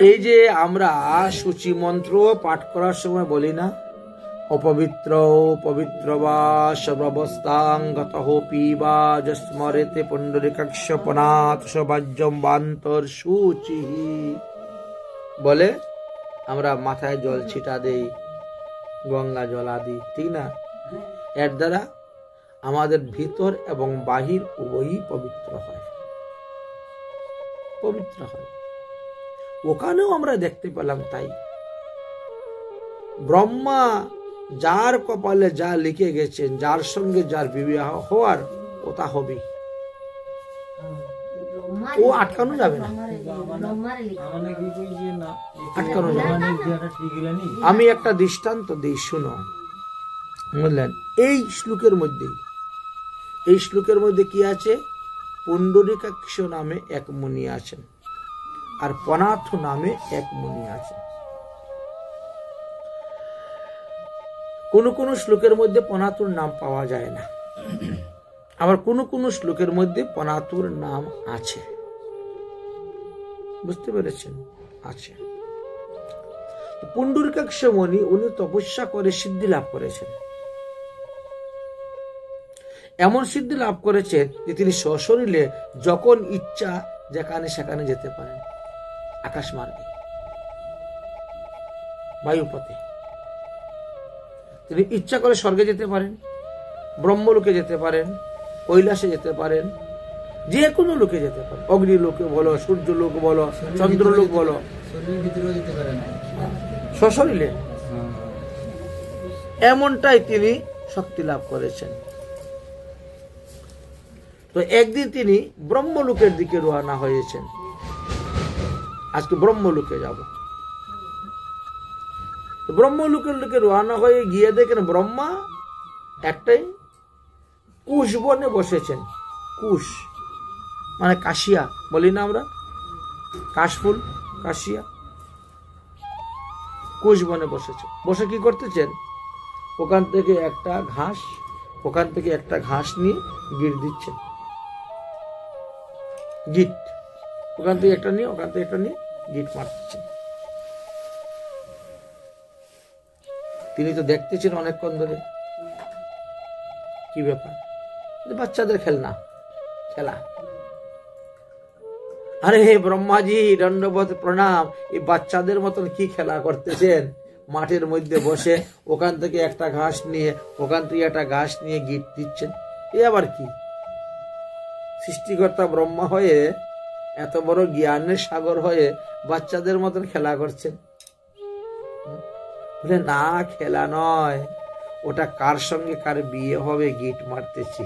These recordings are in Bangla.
এই যে আমরা সূচি মন্ত্র পাঠ করার সময় বলি না, অপবিত্র পবিত্র বা সর্বাবস্থাং গতঃ পিবা যস্মরেতে পুণ্ডরিকাক্ষ পনাত সবাজ্যম বান্তর সূচি বলে আমরা মাথায় জল ছিটা দেই, গঙ্গা জল আদি, ঠিক না? এর দ্বারা আমাদের ভিতর এবং বাহির উভয়ই পবিত্র হয়, পবিত্র হয়। ওখানেও আমরা দেখতে পেলাম তাই। ব্রহ্মা যার কপালে যা লিখে গেছেন, যার সঙ্গে যার বিবাহ হওয়ার কথা হবে, ও আটকানো যাবে না, আটকানো যাবে না। আমি একটা দৃষ্টান্ত দিই, শুনো, বুঝলেন? এই শ্লোকের মধ্যে কি আছে? পুণ্ডরিকাক্ষ নামে এক মুনি আছেন, আর পনাথ নামে এক মুনি আছেন। কোন কোন শ্লোকের মধ্যে পনাতুর নাম পাওয়া যায় না, আবার কোন কোন শ্লোকের মধ্যে পনাতুর নাম আছে। বুঝতে পেরেছেন? আছে। পুণ্ডরিকাক্ষ মুনি উনি তপস্যা করে সিদ্ধি লাভ করেছেন। এমন সিদ্ধি লাভ করেছেন যে তিনি সশরীরে যখন ইচ্ছা যেখানে সেখানে যেতে পারেন, আকাশ মার্গে, বায়ুপথে। তিনি ইচ্ছা করে স্বর্গে যেতে পারেন, ব্রহ্মলোকে যেতে পারেন, কৈলাসে যেতে পারেন, যে কোনো লোকে যেতে পারেন, অগ্নিলোকে বলো, সূর্যলোক বলো, চন্দ্রলোক বলো, সশরীরে। এমনটাই তিনি শক্তি লাভ করেছেন। তো একদিন তিনি ব্রহ্মলোকের দিকে রওনা হয়েছেন, আজকে ব্রহ্মলোকে যাব। ব্রহ্মলোকের দিকে রওনা হয়ে গিয়ে দেখেন ব্রহ্মা একটাই কুশ বনে বসেছেন। কুশ মানে কাশিয়া বলি না আমরা, কাশফুল, কাশিয়া। কুশ বনে বসেছে, বসে কি করতেছেন? ওখান থেকে একটা ঘাস নিয়ে গিট দিচ্ছেন। গিট ওখান থেকে একটা নিয়ে গিট মারতেছেন। তিনি তো দেখতেছেন অনেকক্ষণ ধরে কি ব্যাপার, বাচ্চাদের খেলা। আরে হে ব্রহ্মাজি, দণ্ডবত প্রণাম। এই বাচ্চাদের মতন কি খেলা করতেছেন? মাঠের মধ্যে বসে ওখান থেকে একটা ঘাস নিয়ে গিট দিচ্ছেন। এ আবার কি? সৃষ্টিকর্তা ব্রহ্মা হয়ে, এত বড় জ্ঞানের সাগর হয়ে বাচ্চাদের মতন খেলা করছেন? বলে না, খেলা নয়, ওটা কার সঙ্গে কার বিয়ে হবে গিট মারতেছি।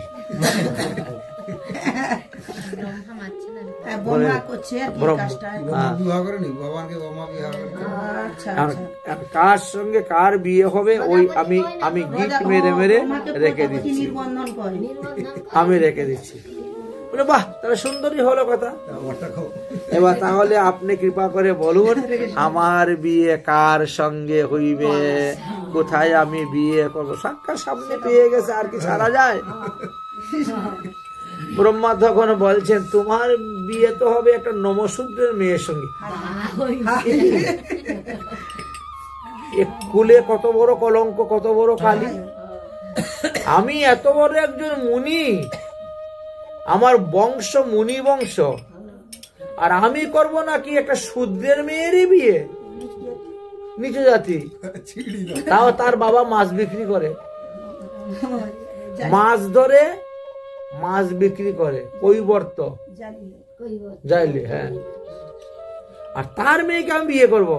কার সঙ্গে কার বিয়ে হবে ওই আমি গিট মেরে রেখে দিচ্ছি, বলে বাহ, তাহলে সুন্দরী হলো কথা। এবার তাহলে আপনি কৃপা করে বলুন, আমার বিয়ে কার সঙ্গে হইবে, কোথায় আমি বিয়ে করবো? সাক্ষাৎ সামনে পেয়ে গেছে, আর কি ছাড়া যায়? ব্রহ্মা তখন বলছেন, তোমার বিয়ে তো হবে একটা নমশূদ্রের মেয়ের সঙ্গে। কুলে কত বড় কলঙ্ক, কত বড় কালি। আমি এত বড় একজন মুনি, আমার বংশ মুনি বংশ, আর আমি করব নাকি একটা শূদ্রের মেয়েরই বিয়ে? নিচু জাতি। তাও তার বাবা মাছ বিক্রি করে, মাছ ধরে মাছ বিক্রি করে, কৈবর্ত যাইলে। হ্যাঁ, আর তার মেয়েকে আমি বিয়ে করব?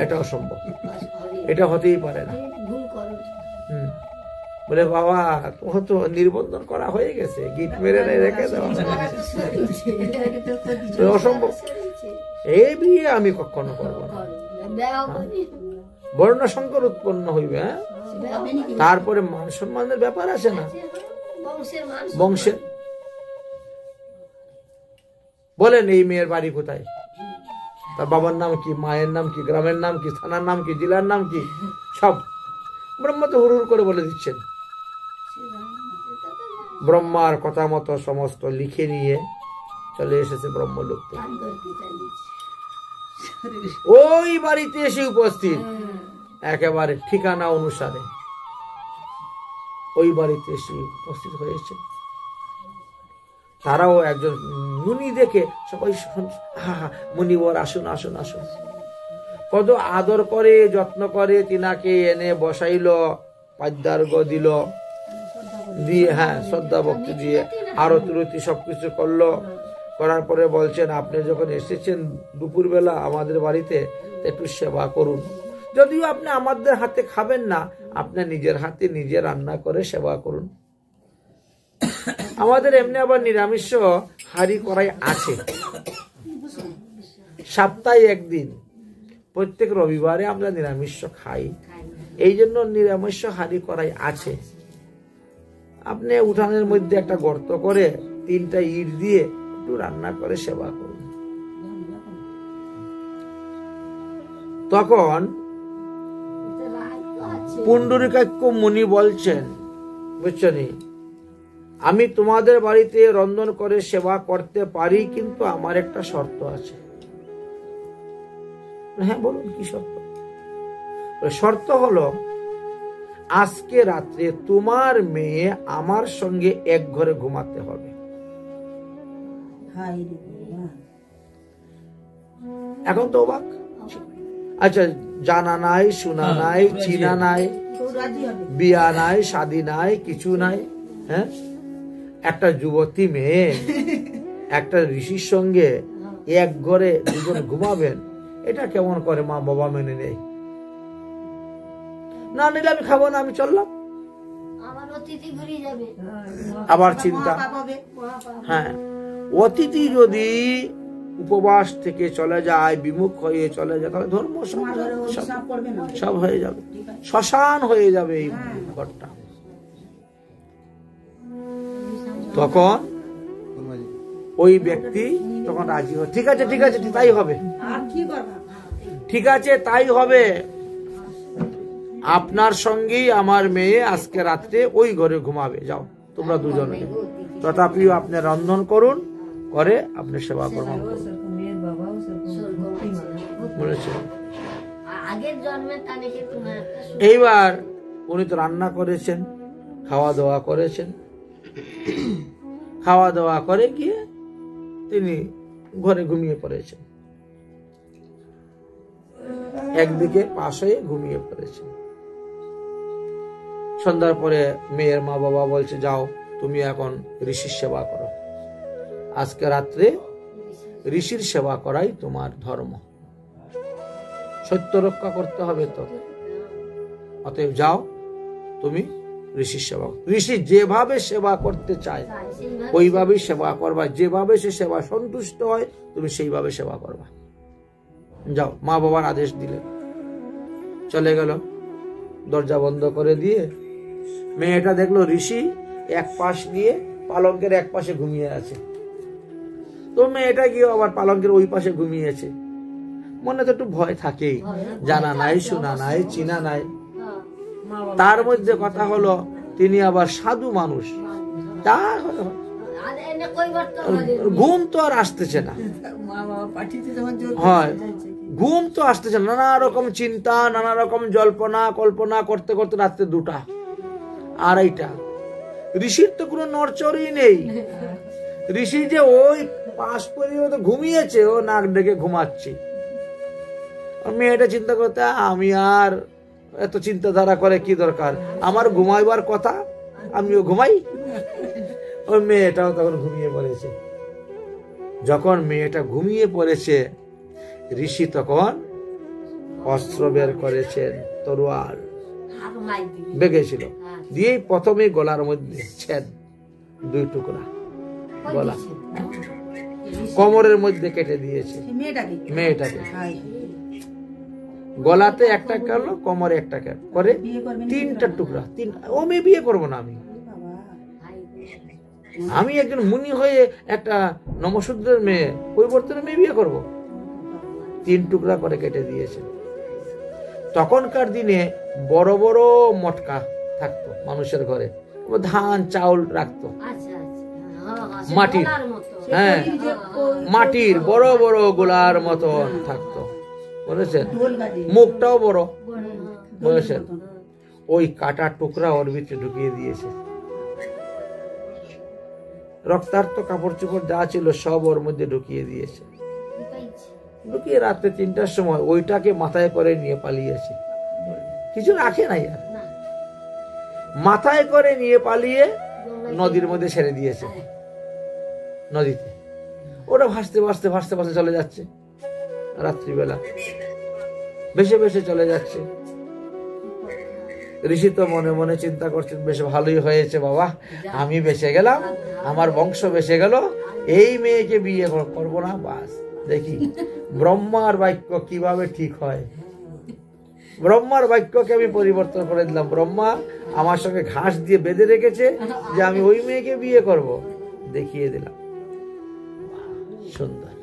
এটা অসম্ভব, এটা হতেই পারে না। বলে বাবা, তোমার তো নির্বন্ধন করা হয়ে গেছে, গিট মেরে রেখে দেওয়া, অসম্ভব। এই বিয়ে আমি কখনো করবো না। বর্ণ সংকর উৎপন্ন হইবে, তারপরে মান সম্মানের ব্যাপার আছে না, বংশের। বলেন এই মেয়ের বাড়ি কোথায়, তার বাবার নাম কি, মায়ের নাম কি, গ্রামের নাম কি, থানার নাম কি, জেলার নাম কি, সব ব্রহ্মা তো হুড় করে বলে দিচ্ছেন। ব্রহ্মার কথা মতো সমস্ত লিখে নিয়ে চলে এসেছে ব্রহ্মলোক। ওই বাড়িতে এসে উপস্থিত, একেবারে ঠিকানা অনুসারে ওই বাড়িতে এসে উপস্থিত হয়েছে। তারাও একজন মুনি দেখে সবাই মুনিবর আসুন আসুন আসুন, কত আদর করে যত্ন করে তিনাকে এনে বসাইল, পাদ্যার্ঘ দিল, দিয়ে শ্রদ্ধা ভক্তি দিয়ে আরতি রতি সবকিছু করলো। করার পরে বলছেন, আপনি যখন এসেছেন দুপুর বেলা আমাদের বাড়িতে, একটু সেবা করুন। যদিও আপনি আমাদের হাতে খাবেন না, আপনি নিজের হাতে নিজে রান্না করে সেবা করুন। আমাদের এমনি আবার নিরামিষ হাঁড়ি কড়াই আছে, সপ্তাহে একদিন প্রত্যেক রবিবারে আমরা নিরামিষ খাই, এই জন্য নিরামিষ হাঁড়ি কড়াই আছে। আপনি উঠানের মধ্যে একটা গর্ত করে 3টা ইট দিয়ে একটু রান্না করে সেবা করুন। তখন পুণ্ডরীকাক্ষ মুনি বলছেন, বুঝছেন, আমি তোমাদের বাড়িতে রন্ধন করে সেবা করতে পারি, কিন্তু আমার একটা শর্ত আছে। হ্যাঁ বলুন, কি শর্ত? শর্ত হলো, আজকে রাত্রে তোমার মেয়ে আমার সঙ্গে এক ঘরে ঘুমাতে হবে। এখন তো অবাক, আচ্ছা জানা নাই, শোনা নাই, চিনা নাই, বিয়া নাই, শাদী নাই, কিছু নাই, হ্যাঁ, একটা যুবতী মেয়ে একটা ঋষির সঙ্গে এক ঘরে দুজন ঘুমাবেন, এটা কেমন করে মা বাবা মেনে নেই? না নিলে আমি খাবো না, আমি চললাম। আবার চিন্তা, হ্যাঁ, অতিথি যদি উপবাস থেকে চলে যায়, বিমুখ হয়ে চলে যায়, তাহলে ধর্ম সব হয়ে যাবে, শ্মশান হয়ে যাবে এই ঘরটা। তখন ওই ব্যক্তি তখন রাজি হয়, ঠিক আছে ঠিক আছে তাই হবে, ঠিক আছে তাই হবে, আপনার সঙ্গেই আমার মেয়ে আজকে রাত্রে ওই ঘরে ঘুমাবে, যাও তোমরা দুজনে। তথাপিও আপনি রন্ধন করুন, করে আপনি সেবা করুন। এইবার উনি তো রান্না করেছেন, খাওয়া দাওয়া করেছেন, খাওয়া দাওয়া করে গিয়ে তিনি ঘরে ঘুমিয়ে পড়েছেন, একদিকে পাশ হয়ে ঘুমিয়ে পড়েছেন। সন্ধ্যার পরে মেয়ের মা বাবা বলছে, যাও তুমি এখন ঋষির সেবা করো, আজকে রাত্রে ঋষির সেবা করাই তোমার ধর্ম, সত্য রক্ষা করতে হবে তো, অতএব যাও তুমি ঋষির সেবা। ঋষি যেভাবে সেবা করতে চায় ওইভাবেই সেবা করবা, যেভাবে সে সেবা সন্তুষ্ট হয় তুমি সেইভাবে সেবা করবা, যাও। মা বাবার আদেশ দিলে চলে গেল, দরজা বন্ধ করে দিয়ে মেয়েটা দেখলো ঋষি এক পাশ দিয়ে পালঙ্কের এক পাশে ঘুমিয়ে আছে। তো মেয়েটা গিয়ে আবার পালঙ্কের ওই পাশে ঘুমিয়েছে। মনে তো একটু ভয় থাকেই, জানা নাই, শোনা নাই, চিনা নাই। তার মধ্যে কথা হলো তিনি আবার সাধু মানুষ, ঘুম তো আর আসতেছে না, হয় ঘুম তো আসতেছে, নানা রকম চিন্তা, নানা রকম জল্পনা কল্পনা করতে করতে রাত্রে 2টা 2:30। ঋষির তো কোনো নড়চড়ই নেই, ঋষি যে ওই পাশ পর্যন্ত ঘুমিয়েছে, ও নাক ডেকে ঘুমাচ্ছে। মেয়েটা চিন্তা করতে, আমি আর এত চিন্তাধারা করে কি দরকার, আমার ঘুমাইবার কথা, আমিও ঘুমাই। ওই মেয়েটাও তখন ঘুমিয়ে পড়েছে। যখন মেয়েটা ঘুমিয়ে পড়েছে, ঋষি তখন অস্ত্র বের করেছেন, তরোয়াল বেগেছিল, দিয়ে প্রথমে গলার মধ্যে ছেদ, 2 টুকরা গলা, কোমরের মধ্যে কেটে দিয়েছে মেয়েটাকে। গলাতে একটা কাটলো, কোমরে একটা করে 3টা টুকরা। ও মেয়ে বিয়ে করবো না, আমি একজন মুনি হয়ে একটা নমশূদ্রের মেয়ে, পরিবর্তনের মেয়ে বিয়ে করবো? 3 টুকরা করে কেটে দিয়েছে। তখনকার দিনে বড় বড় মটকা থাকতো মানুষের ঘরে, ধান চাউল রাখতো, মাটির, হ্যাঁ মাটির বড় বড় গোলার মতন থাকতো। বুঝেছেন, মুখটাও বড়, বুঝেছেন, ওই কাটার টুকরা ওর ভিতরে ঢুকিয়ে দিয়েছে, রক্তাক্ত কাপড় চোপড় যা ছিল সব ওর মধ্যে ঢুকিয়ে দিয়েছে, ঢুকিয়ে রাত্রে 3টার সময় ওইটাকে মাথায় করে নিয়ে পালিয়েছে, কিছু রাখে নাই আর, মাথায় করে নিয়ে পালিয়ে নদীর মধ্যে ছেড়ে দিয়েছে, নদীতে। ওটা ভাসতে ভাসতে ভাসতে ভাসতে চলে যাচ্ছে, রাত্রিবেলা ভেসে ভেসে চলে যাচ্ছে। ঋষি তো মনে মনে চিন্তা করছেন, বেশ ভালোই হয়েছে বাবা, আমি বেঁচে গেলাম, আমার বংশ বেঁচে গেল, এই মেয়েকে বিয়ে করবো না, বাস দেখি ব্রহ্মার বাক্য কিভাবে ঠিক হয়। ব্রহ্মার বাক্যকে আমি পরিবর্তন করে দিলাম, ব্রহ্মা আমার সঙ্গে ঘাস দিয়ে বেঁধে রেখেছে যে আমি ওই মেয়েকে বিয়ে করব, দেখিয়ে দিলাম। সুন্দর।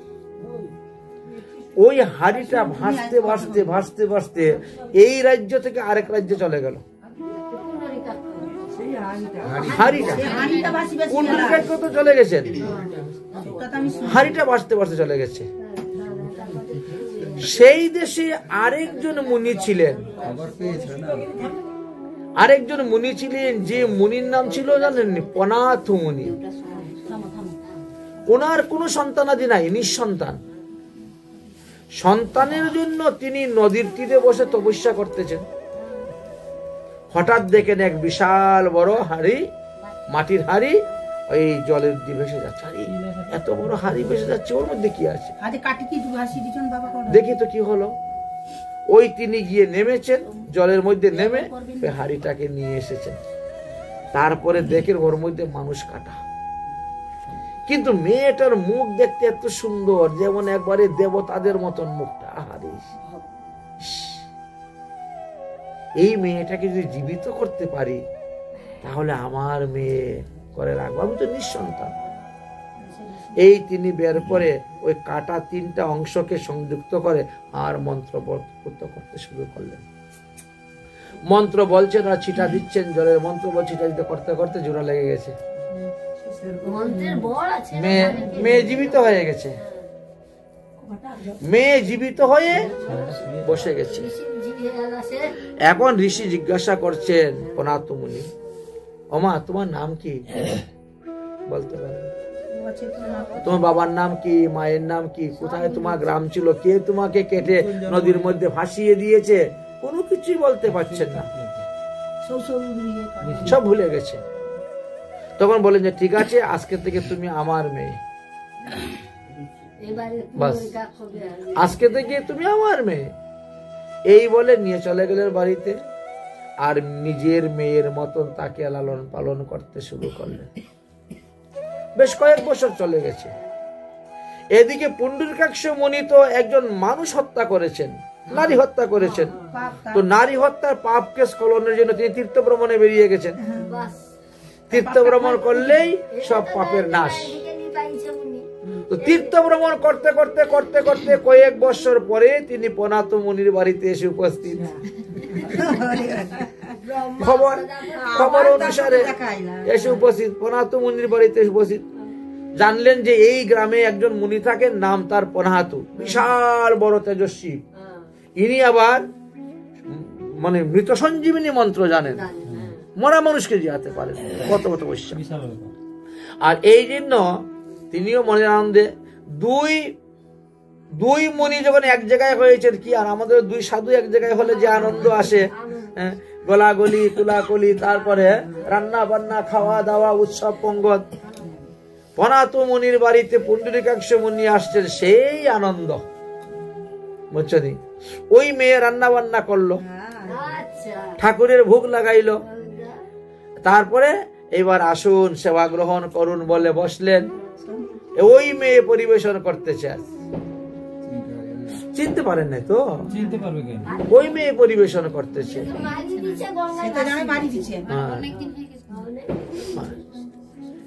ওই হাড়িটা ভাসতে ভাসতে ভাসতে ভাসতে এই রাজ্য থেকে আরেক রাজ্যে চলে গেল। হাড়িটা তো চলে গেছেন, হাড়িটা ভাসতে ভাসতে চলে গেছে। সেই দেশে আরেকজন মুনি ছিলেন, আরেকজন মুনি ছিলেন, যে মুনির নাম ছিল জানেন, পনাথ মুনি। ওনার কোনো সন্তানাদি নাই, নিঃসন্তান। সন্তানের জন্য তিনি নদীর তীরে বসে তপস্যা করতেছেন। হঠাৎ দেখেন এক বিশাল বড় হাড়ি, মাটির হাড়ি, ওই জলের দিয়ে ভেসে যাচ্ছে। এত বড় হাড়ি ভেসে যাচ্ছে, ওর মধ্যে কি আছে দেখি তো কি হলো। ওই তিনি গিয়ে নেমেছেন, জলের মধ্যে নেমে ওই হাড়িটাকে নিয়ে এসেছেন। তারপরে দেখেন ওর মধ্যে মানুষ কাটা, কিন্তু মেয়েটার মুখ দেখতে এত সুন্দর, যেমন একবারে দেবতাদের মতন মুখটা। এই মেয়েটাকে যদি জীবিত করতে পারি তাহলে আমার মেয়ে করে রাখবো, আমি তো নিঃসন্তান। এই তিনি বের করে ওই কাটা 3টা অংশকে সংযুক্ত করে আর মন্ত্র করতে শুরু করলেন। মন্ত্র বলছেন আর ছিটা দিচ্ছেন, জলের মন্ত্র বল ছিটা দিতে করতে করতে জোড়া লেগে গেছে, মেয়ে জীবিত হয়ে গেছে। মেয়ে জীবিত হয়ে বসে গেছে। এখন ঋষি জিজ্ঞাসা করছেন পনাথ মুনি, ওমা তোমার নাম কি? বলতে পারে, তোমার বাবার নাম কি, মায়ের নাম কি, কোথায় তোমার গ্রাম ছিল, কে তোমাকে কেটে নদীর মধ্যে ভাসিয়ে দিয়েছে? কোনো কিছুই বলতে পারছেন না, সব ভুলে গেছে। তখন বলেন যে ঠিক আছে, আজকে থেকে তুমি আমার মেয়ে, বাস আজকে থেকে তুমি আমার মেয়ে। এই বলে নিয়ে চলে গেলেন বাড়িতে, আর নিজের মেয়ের মতন তাকে লালন পালন করতে শুরু করলেন। বেশ কয়েক বছর চলে গেছে। এদিকে পুণ্ডরীকাক্ষ মুনি তো একজন মানুষ হত্যা করেছেন, নারী হত্যা করেছেন। তো নারী হত্যার পাপকে স্খলনের জন্য তিনি তীর্থ ভ্রমণে বেরিয়ে গেছেন। তীর্থ ভ্রমণ করলেই সব পাপের নাশ। তো তীর্থ ভ্রমণ করতে করতে করতে করতে কয়েক বছর পরে তিনি পনাথ মুনির বাড়িতে এসে উপস্থিত। খবর অনুসারে এসে উপস্থিত, পনাথ মুনির বাড়িতে উপস্থিত। জানলেন যে এই গ্রামে একজন মুনি থাকেন, নাম তার পনাথ, বিশাল বড় তেজস্বী। ইনি আবার মানে মৃত সঞ্জীবনী মন্ত্র জানেন, মরা মানুষকে জিয়াতে পারেন, কত কত বৈশ্য। আর এই জন্য তিনিও মনের আনন্দে, দুই মুনি যখন এক জায়গায় হয়েছেন, কি আর আমাদের 2 সাধু এক জায়গায় হলে যে আনন্দ আসে, গলাগলি কুলাকুলি, তারপরে রান্না বান্না, খাওয়া দাওয়া, উৎসব পঙ্গত। পনাথ মুনির বাড়িতে পুণ্ডরীকাক্ষ মুনি আসছেন, সেই আনন্দ, বুঝছেন? ওই মেয়ে রান্না বান্না করলো, ঠাকুরের ভোগ লাগাইলো, তারপরে এবার আসুন সেবা গ্রহণ করুন বলে বসলেন। ওই মেয়ে পরিবেশন করতেছে, চিনতে পারেন নাই তো? চিনতে পারবে কেন? ওই মেয়ে পরিবেশন করতেছে।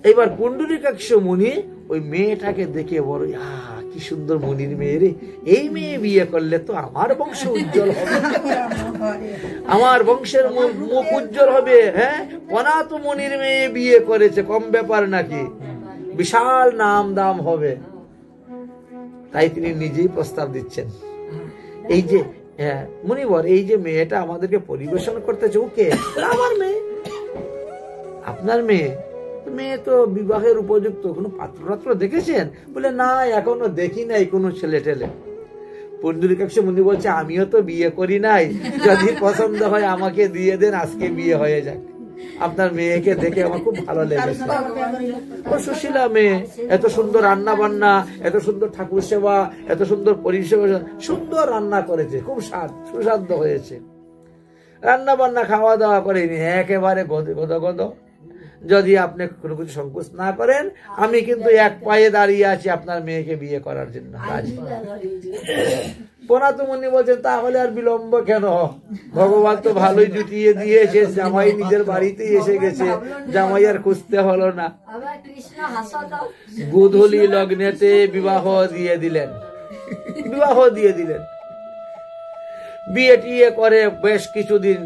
এবার পুণ্ডরীকাক্ষ মুনি ওই মেয়েটাকে দেখে বড়, কি সুন্দর মুনির মেয়ে রে, এই মেয়ে বিয়ে করলে তো আমার বংশ উজ্জ্বল হবে, আমার বংশের মুখ উজ্জ্বল হবে। হ্যাঁ, পনাথ মুনির মেয়ে বিয়ে করেছে, কম ব্যাপার নাকি, বিশাল নাম দাম হবে। তাই তিনি নিজেই প্রস্তাব দিচ্ছেন এই যে হ্যাঁ মুনিবর, এই যে মেয়েটা আমাদেরকে পরিবেশন করতেছে ওকে, আমার মেয়ে। আপনার মেয়ে? মেয়ে তো বিবাহের উপযুক্ত, কোনো পাত্র দেখেছেন? বলে না, এখনো দেখি নাই কোনো ছেলে টেলে। পুণ্ডরীকাক্ষ মুনি বলছে আমিও তো বিয়ে করি নাই, যদি পছন্দ হয় আমাকে দিয়ে দেন, আজকে বিয়ে হয়ে যাক। আপনার মেয়েকে দেখে আমার খুব ভালো লেগেছে। ও সুশীলা মেয়ে, এত সুন্দর রান্না বান্না, এত সুন্দর ঠাকুর সেবা, এত সুন্দর পরিষেবা, সুন্দর রান্না করেছে, খুব সুস্বাদু হয়েছে। রান্না বান্না খাওয়া দাওয়া করেনি, একেবারে গদ। যদি আপনি কোনো কিছু সংকোচ না করেন, আমি কিন্তু এক পায়ে দাঁড়িয়ে আছি আপনার মেয়েকে বিয়ে করার জন্য রাজি। পনাত মুনি বলছেন তাহলে আর বিলম্ব কেন? ভগবান তো ভালোই জুটিয়ে দিয়েছে, জামাই নিজের বাড়িতেই এসে গেছে, জামাই আর খুঁজতে হলো না। গোধূলি লগ্নেতে বিবাহ দিয়ে দিলেন। বিয়ে টিয়ে করে বেশ কিছুদিন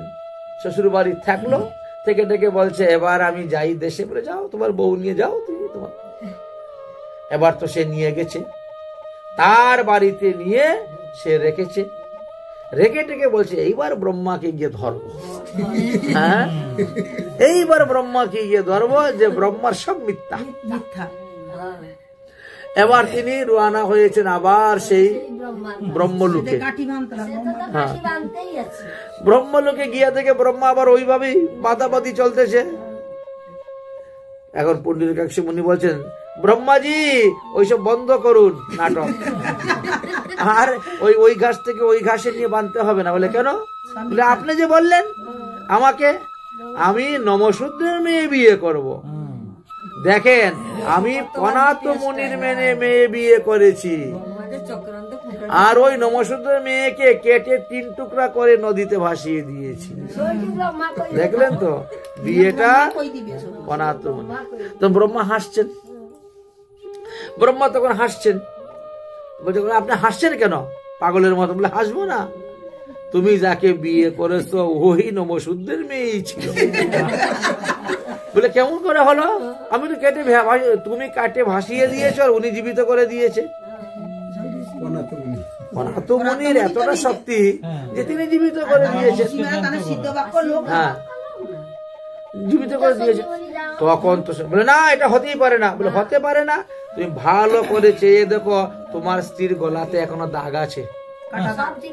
শ্বশুর বাড়ি থাকলো, থেকে ডেকে বলছে এবার আমি যাই দেশে। বলে যাও, তোমার বউ নিয়ে যাও তুমি তোমার। এবার তো সে নিয়ে গেছে, তার বাড়িতে নিয়ে সে রেখেছে। রেখে টেকে বলছে এইবার ব্রহ্মাকে গিয়ে ধরবো। হ্যাঁ, এইবার ব্রহ্মাকে গিয়ে ধরবো, যে ব্রহ্মার সব মিথ্যা। এবার তিনি রওনা হয়েছেন আবার সেই ব্রহ্মলোকে। হ্যাঁ, ব্রহ্মলোকে গিয়া থেকে ব্রহ্মা আবার ওইভাবেই বাদাবাদি চলতেছে। এখন পুণ্ডরীকাক্ষ মুনি বলছেন ব্রহ্মাজি ওইসব বন্ধ করুন নাটক, আর ওই ঘাস থেকে ওই ঘাসে নিয়ে বাঁধতে হবে না। বলে কেন? বলে আপনি যে বললেন আমাকে আমি নমশূদ্রের মেয়ে বিয়ে করব। দেখেন আমি পনাত মুনির মেয়ে বিয়ে করেছি, আর ওই নমশূদ্রের মেয়েকে কেটে 3 টুকরা করে নদীতে ভাসিয়ে দিয়েছি। দেখলেন তো বিয়েটা পনাত মুনি। তো ব্রহ্মা হাসছেন। ব্রহ্মা তখন হাসছেন, বলছে আপনি হাসছেন কেন পাগলের মতো? বলে হাসবো না, তুমি যাকে বিয়ে করেছো ওই নমশূদ্রের মেয়েই ছিল। বলে কেমন করে হলো? আমি তো কেটে, তুমি কাটে ভাসিয়ে দিয়েছো আর উনি জীবিত করে দিয়েছে। পনাত মুনির এতটা শক্তি যে তিনি জীবিত করে দিয়েছেন। হ্যাঁ, জীবিত করে দিয়েছে। তখন তো বলে না, এটা হতেই পারে না। বলে হতে পারে না? তুমি ভালো করে চেয়ে দেখো, তোমার স্ত্রীর গলাতে এখনো দাগ আছে,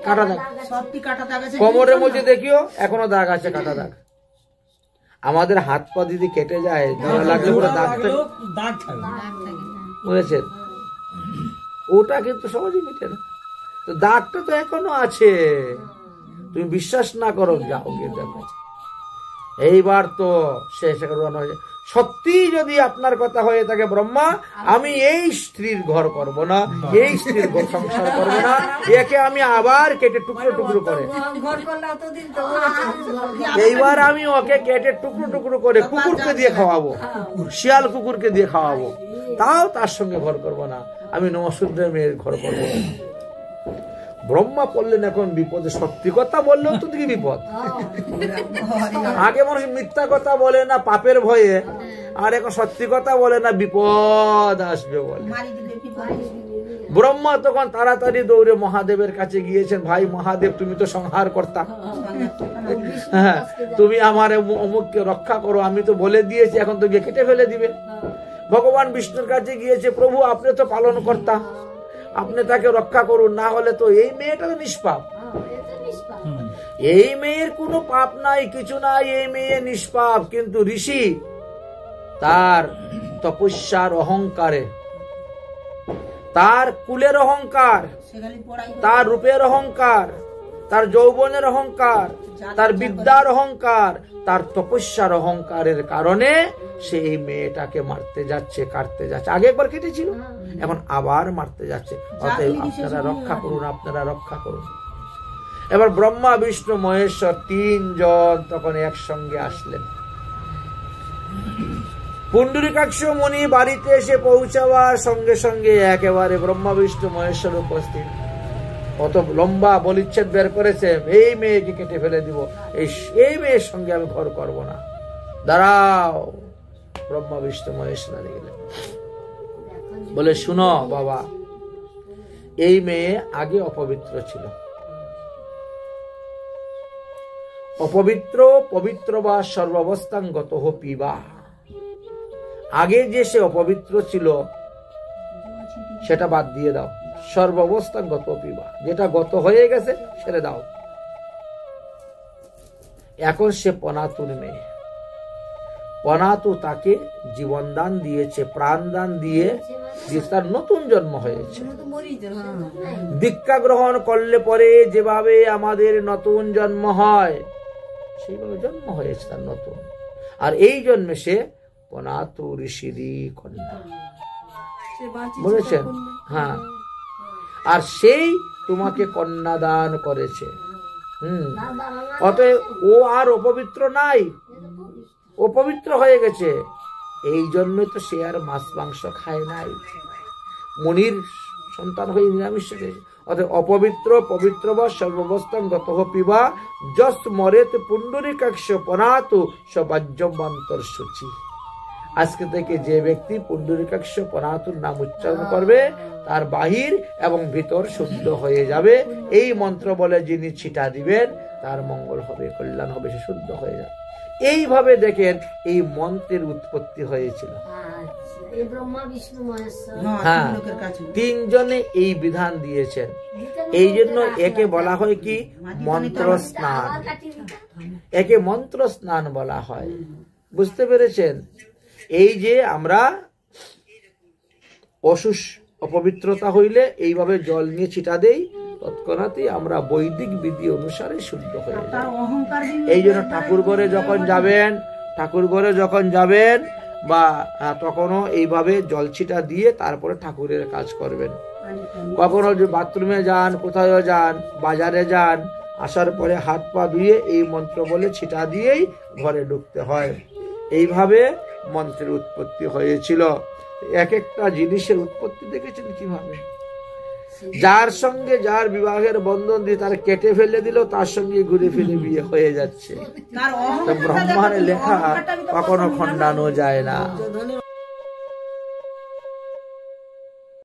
কাটা দাগ। কোমরের মধ্যে দেখিও এখনো দাগ আছে, কাটা দাগ। আমাদের হাত পা যদি কেটে যায়, জ্বালা লাগলে পুরো দাগ বুঝেছেন, ওটা কিন্তু সহজে মিটে না। তো দাগটা তো এখনো আছে, তুমি বিশ্বাস না করো, যাও গিয়ে দেখো। এইবার তো শেষ হয়ে যায়। সত্যি যদি আপনার কথা হয়ে থাকে ব্রহ্মা, আমি এই স্ত্রীর ঘর করব না, এই স্ত্রীর ঘর সংসার করব না, একে আমি আবার কেটে টুকরো টুকরো করে, এইবার আমি ওকে কেটে টুকরো টুকরো করে কুকুরকে দিয়ে খাওয়াবো, শিয়াল কুকুরকে দিয়ে খাওয়াবো, তাও তার সঙ্গে ঘর করব না, আমি নমশূদ্রের মেয়ের ঘর করবো। ব্রহ্মা পড়লেন এখন বিপদে। সত্যি কথা বললেও তো দেখি বিপদ। আগে মানুষ মিথ্যা কথা বলে না পাপের ভয়ে, আর এখন সত্যি কথা বলে না বিপদ আসবে বলে। ব্রহ্মা তখন তাড়াতাড়ি দৌড়ে মহাদেবের কাছে গিয়েছেন। ভাই মহাদেব, তুমি তো সংহার কর্তা, হ্যাঁ, তুমি আমার অমুককে রক্ষা করো, আমি তো বলে দিয়েছি, এখন তো গিয়ে কেটে ফেলে দিবে। ভগবান বিষ্ণুর কাছে গিয়েছে, প্রভু আপনি তো পালন কর্তা, আপনি তাকে রক্ষা করুন, না হলে তো এই মেয়েটা তো নিষ্পাপ, এই মেয়ের কোনো পাপ নাই, কিছু নাই, এই মেয়ে নিষ্পাপ। কিন্তু ঋষি তার তপস্যার অহংকারে, তার কুলের অহংকার, তার রূপের অহংকার, তার যৌবনের অহংকার, তার বিদ্যার অহংকার, তার তপস্যার অহংকারের কারণে সেই মেয়েটাকে মারতে যাচ্ছে, কাটতে যাচ্ছে। আগে একবার কেটেছিল, এখন আবার মারতে যাচ্ছে। অতএব আপনারা রক্ষা করুন, আপনারা রক্ষা করুন। এবার ব্রহ্মা বিষ্ণু মহেশ্বর 3 জন তখন একসঙ্গে আসলেন। পুণ্ডরীকাক্ষ মুনি বাড়িতে এসে পৌঁছাবার সঙ্গে সঙ্গে একেবারে ব্রহ্মা বিষ্ণু মহেশ্বর উপস্থিত। কত লম্বা বলিচ্ছেদ বের করেছে, এই মেয়েকে কেটে ফেলে দিব, এই মেয়ের সঙ্গে আমি ঘর করব না, দাঁড়াও। ব্রহ্মা বিষ্ণু মহেশ্বর গেলেন, বলে শুনো বাবা, এই মেয়ে আগে অপবিত্র ছিল, অপবিত্র পবিত্র বা সর্বাবস্থাঙ্গত পিবা। আগে যে সে অপবিত্র ছিল সেটা বাদ দিয়ে দাও, সর্বাবস্থাঙ্গত পিবা, যেটা গত হয়ে গেছে ছেড়ে দাও। এখন সে পনাতুর মেয়ে, পনাতু তাকে জীবন দান দিয়েছে, প্রাণ দান দিয়ে তার নতুন জন্ম হয়েছে। দীক্ষা গ্রহণ করলে পরে যেভাবে আমাদের নতুন জন্ম হয় সেইভাবে জন্ম হয়েছে তার নতুন। আর এই জন্মে সে পনাতু ঋষিরই কন্যা, বুঝেছেন? হ্যাঁ, আর সেই তোমাকে কন্যা দান করেছে। অতএব ও আর অপবিত্র নাই, ও পবিত্র হয়ে গেছে। এই জন্যই তো সে আর মাছ মাংস খায় নাই, মুনির সন্তান হয়ে নিরামিষ খেয়েছে। অতএব অপবিত্র পবিত্র বা সর্বাবস্থাঙ্গত পিবা যস মরেত পুণ্ডরীকাক্ষ পনাতু সবাজ্যবান্তর সূচি। আজকে থেকে যে ব্যক্তি পুণ্ডরীকাক্ষ পনাতুর নাম উচ্চারণ করবে তার বাহির এবং ভিতর শুদ্ধ হয়ে যাবে। এই মন্ত্র বলে যিনি ছিটা দিবেন তার মঙ্গল হবে, কল্যাণ হবে, সে শুদ্ধ হয়ে যাবে। এইভাবে দেখেন এই মন্ত্রের উৎপত্তি হয়েছিল। হ্যাঁ, তিনজনে এই বিধান দিয়েছেন। এই জন্য একে বলা হয় কি মন্ত্র স্নান, একে মন্ত্র স্নান বলা হয়। বুঝতে পেরেছেন? এই যে আমরা অপবিত্রতা হইলে এইভাবে জল নিয়ে ছিটা দেই, তৎক্ষণাৎই আমরা বৈদিক বিধি অনুসারে শুদ্ধ হয়ে যাই। এই জন্য ঠাকুর ঘরে যখন যাবেন বা তখনও এইভাবে জল ছিটা দিয়ে তারপরে ঠাকুরের কাজ করবেন। কখনো বাথরুমে যান, কোথাও যান, বাজারে যান, আসার পরে হাত পা ধুয়ে এই মন্ত্র বলে ছিটা দিয়েই ঘরে ঢুকতে হয়। এইভাবে মন্ত্রের উৎপত্তি হয়েছিল। এক একটা জিনিসের উৎপত্তি দেখেছেন কিভাবে? যার সঙ্গে যার বিবাহের বন্ধন দিয়ে তার কেটে ফেলে দিল, তার সঙ্গে ঘুরে ফিরে বিয়ে হয়ে যাচ্ছে। ব্রহ্মার লেখা কখনো খণ্ডানো যায় না।